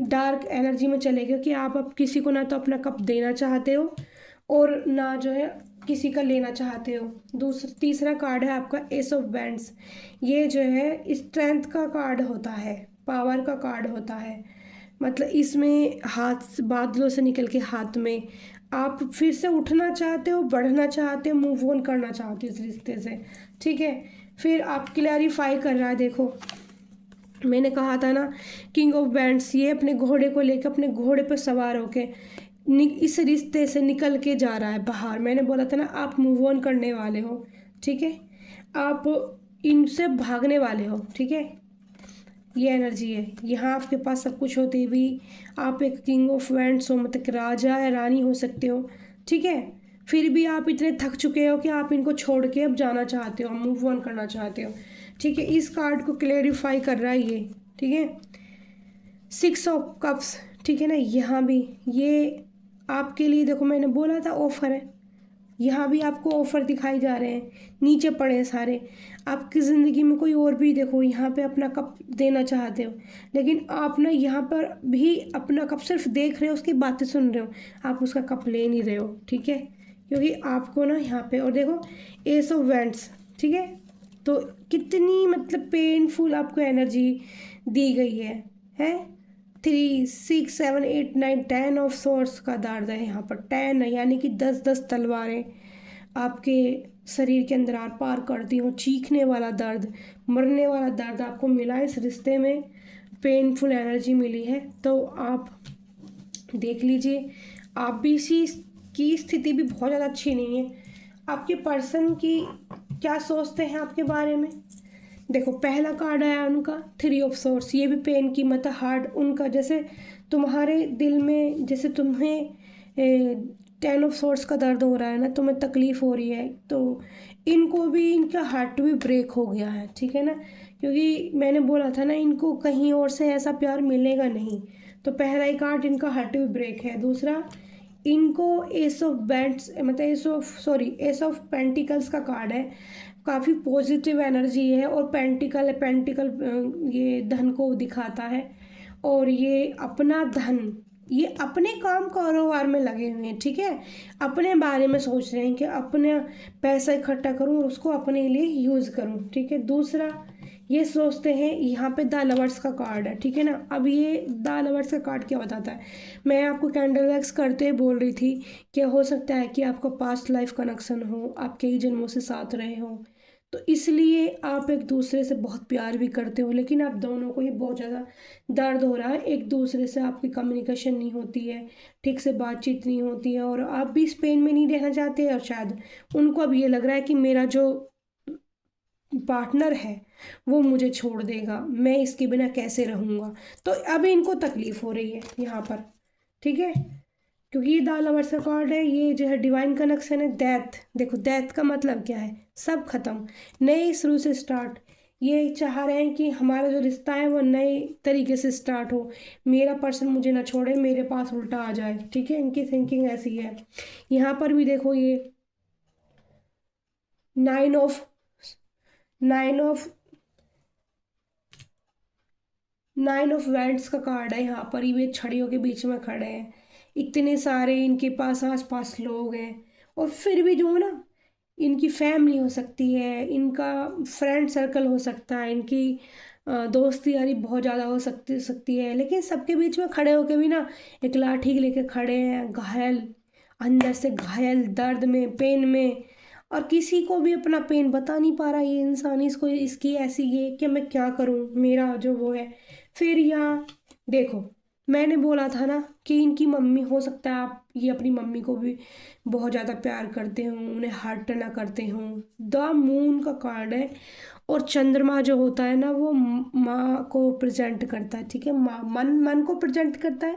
डार्क एनर्जी में चले गए कि आप अब किसी को ना तो अपना कप देना चाहते हो और ना जो है किसी का लेना चाहते हो। तीसरा कार्ड है आपका एस ऑफ बैंड्स। ये जो है स्ट्रेंथ का कार्ड होता है, पावर का कार्ड होता है, मतलब इसमें हाथ बादलों से निकल के हाथ में आप फिर से उठना चाहते हो, बढ़ना चाहते हो, मूव ऑन करना चाहते हो इस रिश्ते से, ठीक है। फिर आप क्लैरिफाई कर रहा है, देखो मैंने कहा था ना किंग ऑफ बैंड्स, ये अपने घोड़े को लेकर, अपने घोड़े पर सवार होके इस रिश्ते से निकल के जा रहा है बाहर। मैंने बोला था ना आप मूव ऑन करने वाले हो, ठीक है, आप इनसे भागने वाले हो, ठीक है। ये एनर्जी है, यहाँ आपके पास सब कुछ होते भी आप एक किंग ऑफ वैंड्स हो, मतलब राजा या रानी हो सकते हो, ठीक है। फिर भी आप इतने थक चुके हो कि आप इनको छोड़ के अब जाना चाहते हो, मूव ऑन करना चाहते हो, ठीक है। इस कार्ड को क्लेरिफाई कर रहा है ये, ठीक है। 6 ऑफ कप्स, ठीक है ना, यहाँ भी ये आपके लिए, देखो मैंने बोला था ऑफर है, यहाँ भी आपको ऑफर दिखाई जा रहे हैं, नीचे पड़े हैं सारे। आपकी ज़िंदगी में कोई और भी, देखो यहाँ पे अपना कप देना चाहते हो, लेकिन आप ना यहाँ पर भी अपना कप सिर्फ देख रहे हो, उसकी बातें सुन रहे हो, आप उसका कप ले नहीं रहे हो, ठीक है। क्योंकि आपको ना यहाँ पे, और देखो एस ऑफ वैंड्स, ठीक है। तो कितनी मतलब पेनफुल आपको एनर्जी दी गई है 3 6 7 8 9 10 ऑफ सोर्स का दर्द है यहाँ पर, 10 है, यानी कि 10 तलवारें आपके शरीर के अंदर आर पार करती हो, चीखने वाला दर्द, मरने वाला दर्द आपको मिला इस रिश्ते में, पेनफुल एनर्जी मिली है। तो आप देख लीजिए, आप भी इसी की स्थिति भी बहुत ज़्यादा अच्छी नहीं है। आपके पर्सन की क्या सोचते हैं आपके बारे में, देखो पहला कार्ड आया उनका 3 ऑफ सोर्स, ये भी पेन की मतलब हार्ड उनका, जैसे तुम्हारे दिल में, जैसे तुम्हें 10 ऑफ सोर्स का दर्द हो रहा है ना, तुम्हें तकलीफ़ हो रही है, तो इनको भी, इनका हार्ट भी ब्रेक हो गया है, ठीक है ना। क्योंकि मैंने बोला था ना इनको कहीं और से ऐसा प्यार मिलेगा नहीं, तो पहला ही कार्ड इनका हार्ट भी ब्रेक है। दूसरा, इनको एस ऑफ बैंड्स मतलब एस ऑफ पेंटिकल्स का कार्ड है। काफ़ी पॉजिटिव एनर्जी है और पेंटिकल ये धन को दिखाता है। और ये अपना धन, ये अपने काम कारोबार में लगे हुए हैं, ठीक है। अपने बारे में सोच रहे हैं कि अपने पैसा इकट्ठा करूं और उसको अपने लिए यूज़ करूं, ठीक है। दूसरा ये सोचते हैं, यहाँ पे द लवर्स का कार्ड है, ठीक है ना। अब ये द लवर्स का कार्ड क्या बताता है, मैं आपको कैंडल वैक्स करते हुए बोल रही थी कि हो सकता है कि आपका पास्ट लाइफ कनेक्शन हो, आप कई जन्मों से साथ रहे हो, तो इसलिए आप एक दूसरे से बहुत प्यार भी करते हो, लेकिन आप दोनों को ही बहुत ज़्यादा दर्द हो रहा है, एक दूसरे से आपकी कम्युनिकेशन नहीं होती है, ठीक से बातचीत नहीं होती है, और आप भी स्पेन में नहीं रहना चाहते, और शायद उनको अब ये लग रहा है कि मेरा जो पार्टनर है वो मुझे छोड़ देगा, मैं इसके बिना कैसे रहूँगा। तो अब इनको तकलीफ़ हो रही है यहाँ पर, ठीक है। क्योंकि ये द लवर्स का कार्ड है, ये जो है डिवाइन कनेक्शन है। डेथ, देखो डेथ का मतलब क्या है, सब खत्म, नए शुरू से स्टार्ट। ये चाह रहे हैं कि हमारा जो रिश्ता है वो नए तरीके से स्टार्ट हो, मेरा पर्सन मुझे ना छोड़े, मेरे पास उल्टा आ जाए, ठीक है। इनकी थिंकिंग ऐसी है। यहाँ पर भी देखो ये nine of nine of nine of wands का कार्ड है। यहाँ पर ये छड़ियों के बीच में खड़े हैं, इतने सारे इनके पास आस पास लोग हैं, और फिर भी जो है ना, इनकी फैमिली हो सकती है, इनका फ्रेंड सर्कल हो सकता है, इनकी दोस्ती यारी बहुत ज़्यादा हो सकती सकती है, लेकिन सबके बीच में खड़े होके भी ना एक लाठी लेके खड़े हैं, घायल, अंदर से घायल, दर्द में, पेन में, और किसी को भी अपना पेन बता नहीं पा रहा ये इंसान। इसको इसकी ऐसी ये कि मैं क्या करूं, मेरा जो वो है। फिर यहाँ देखो, मैंने बोला था ना कि इनकी मम्मी, हो सकता है आप ये अपनी मम्मी को भी बहुत ज़्यादा प्यार करते हो, उन्हें हर्ट ना करते हो। द मून का कार्ड है, और चंद्रमा जो होता है ना वो माँ को प्रेजेंट करता है, ठीक है। माँ मन को प्रेजेंट करता है,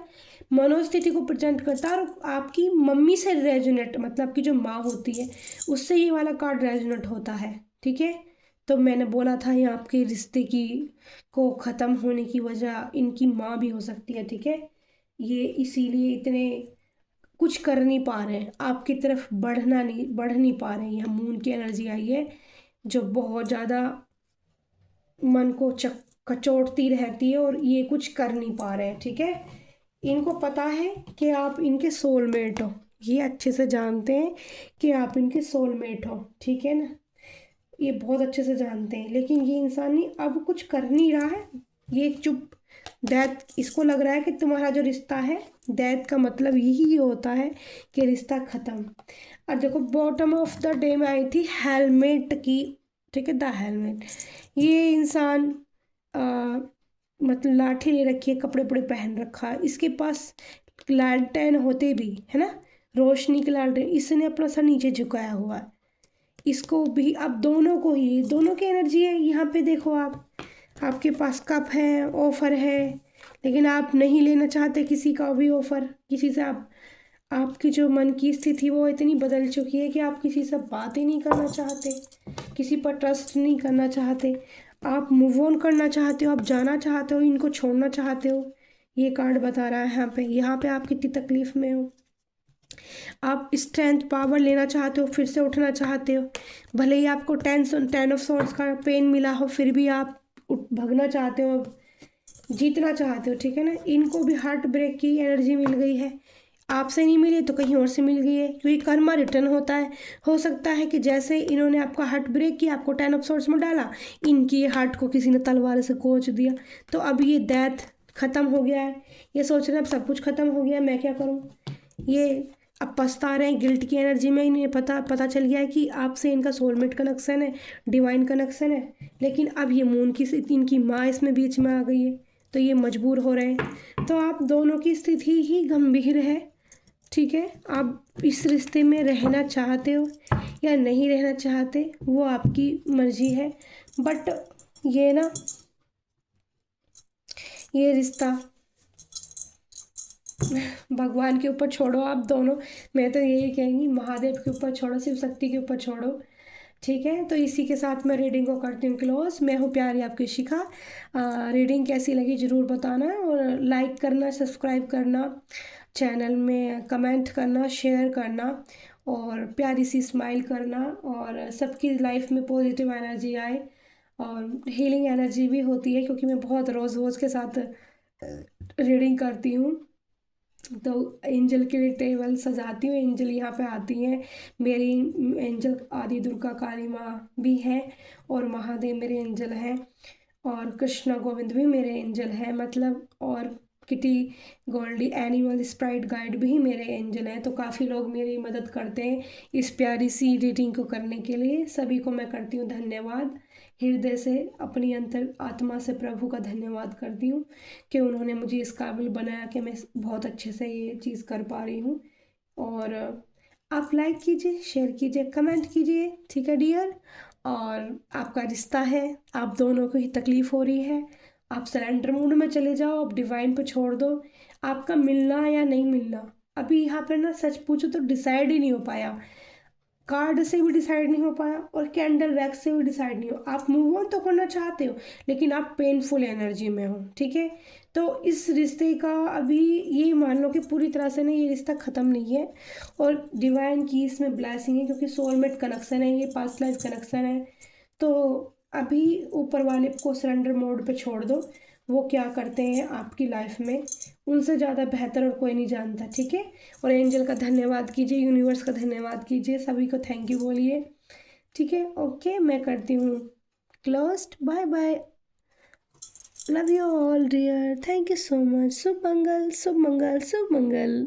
मनोस्थिति को प्रेजेंट करता है, और आपकी मम्मी से रेजोनेट, मतलब कि जो माँ होती है उससे ये वाला कार्ड रेजोनेट होता है, ठीक है। तो मैंने बोला था ये आपके रिश्ते की को ख़त्म होने की वजह इनकी माँ भी हो सकती है, ठीक है। ये इसीलिए इतने कुछ कर नहीं पा रहे हैं, आपकी तरफ बढ़ नहीं पा रहे हैं। यहाँ मून की एनर्जी आई है जो बहुत ज़्यादा मन को कचोटती रहती है, और ये कुछ कर नहीं पा रहे हैं, ठीक है। इनको पता है कि आप इनके सोलमेट हो, ये अच्छे से जानते हैं कि आप इनके सोलमेट हो, ठीक है ना। ये बहुत अच्छे से जानते हैं, लेकिन ये इंसान नहीं अब कुछ कर नहीं रहा है, ये चुप। डेथ, इसको लग रहा है कि तुम्हारा जो रिश्ता है, डेथ का मतलब यही होता है कि रिश्ता ख़त्म। और देखो बॉटम ऑफ द डे में आई थी हेलमेट की, ठीक है, द हेलमेट। ये इंसान मतलब लाठी ले रखी है, कपड़े वपड़े पहन रखा है, इसके पास लालटेन होते भी है ना, रोशनी के लालटेन, इसने अपना सर नीचे झुकाया हुआ है। इसको भी, अब दोनों को ही, दोनों की एनर्जी है यहाँ पे। देखो आप, आपके पास कप है, ऑफर है, लेकिन आप नहीं लेना चाहते किसी का भी ऑफर, किसी से आप, आपकी जो मन की स्थिति वो इतनी बदल चुकी है कि आप किसी से बात ही नहीं करना चाहते, किसी पर ट्रस्ट नहीं करना चाहते, आप मूव ऑन करना चाहते हो, आप जाना चाहते हो, इनको छोड़ना चाहते हो। ये कार्ड बता रहा है यहाँ पे आप कितनी तकलीफ में हो, आप स्ट्रेंथ पावर लेना चाहते हो, फिर से उठना चाहते हो। भले ही आपको टेन ऑफ सॉर्ड्स का पेन मिला हो, फिर भी आप भगना चाहते हो, जीतना चाहते हो, ठीक है ना। इनको भी हार्ट ब्रेक की एनर्जी मिल गई है, आपसे नहीं मिली तो कहीं और से मिल गई है, क्योंकि कर्मा रिटर्न होता है। हो सकता है कि जैसे इन्होंने आपका हार्ट ब्रेक किया, आपको 10 ऑफ सॉर्ड्स में डाला, इनकी हार्ट को किसी ने तलवार से कोच दिया, तो अब ये डेथ ख़त्म हो गया है, ये सोच रहे हैं अब सब कुछ ख़त्म हो गया है, मैं क्या करूँ। ये अब पछता रहे हैं गिल्ट की एनर्जी में। इन्हें पता चल गया है कि आपसे इनका सोलमेट कनेक्शन है, डिवाइन कनेक्शन है, लेकिन अब ये मून की इनकी माँ इसमें बीच में आ गई है, तो ये मजबूर हो रहे हैं। तो आप दोनों की स्थिति ही गंभीर है, ठीक है। आप इस रिश्ते में रहना चाहते हो या नहीं रहना चाहते वो आपकी मर्जी है, बट ये ना, ये रिश्ता भगवान के ऊपर छोड़ो आप दोनों। मैं तो यही कहेंगी, महादेव के ऊपर छोड़ो, शिव शक्ति के ऊपर छोड़ो, ठीक है। तो इसी के साथ मैं रीडिंग को करती हूँ क्लोज। मैं हूँ प्यारी आपकी शिखा। रीडिंग कैसी लगी ज़रूर बताना, और लाइक करना, सब्सक्राइब करना, चैनल में कमेंट करना, शेयर करना और प्यारी सी स्माइल करना और सबकी लाइफ में पॉजिटिव एनर्जी आए और हीलिंग एनर्जी भी होती है क्योंकि मैं बहुत रोज़ के साथ रीडिंग करती हूँ। तो एंजल के लिए टेबल सजाती हूँ, एंजल यहाँ पे आती हैं। मेरी एंजल आदि दुर्गा काली माँ भी हैं और महादेव मेरे एंजल हैं और कृष्णा गोविंद भी मेरे एंजल हैं, मतलब और Kitty, Goldie, animal sprite guide भी मेरे एंजल हैं। तो काफ़ी लोग मेरी मदद करते हैं इस प्यारी सी रीडिंग को करने के लिए। सभी को मैं करती हूँ धन्यवाद, हृदय से अपनी अंतर आत्मा से प्रभु का धन्यवाद करती हूँ कि उन्होंने मुझे इस काबिल बनाया कि मैं बहुत अच्छे से ये चीज़ कर पा रही हूँ। और आप लाइक कीजिए, शेयर कीजिए, कमेंट कीजिए, ठीक है डियर। और आपका रिश्ता है, आप दोनों को ही तकलीफ़ हो रही है, आप सरेंडर मूड में चले जाओ, आप डिवाइन पे छोड़ दो। आपका मिलना या नहीं मिलना अभी यहाँ पर ना सच पूछो तो डिसाइड ही नहीं हो पाया, कार्ड से भी डिसाइड नहीं हो पाया और कैंडल वैक्स से भी डिसाइड नहीं हो। आप मूव ऑन तो करना चाहते हो लेकिन आप पेनफुल एनर्जी में हो, ठीक है। तो इस रिश्ते का अभी ये मान लो कि पूरी तरह से नहीं, ये रिश्ता ख़त्म नहीं है और डिवाइन की इसमें ब्लेसिंग है क्योंकि सोलमेट कनेक्शन है, ये पास्ट लाइफ कनेक्शन है। तो अभी ऊपर वाले को सरेंडर मोड पे छोड़ दो, वो क्या करते हैं आपकी लाइफ में उनसे ज़्यादा बेहतर और कोई नहीं जानता, ठीक है। और एंजल का धन्यवाद कीजिए, यूनिवर्स का धन्यवाद कीजिए, सभी को थैंक यू बोलिए, ठीक है। ओके, मैं करती हूँ closed, bye bye, love you all dear, thank you so much. शुभ मंगल, शुभ मंगल, शुभ मंगल।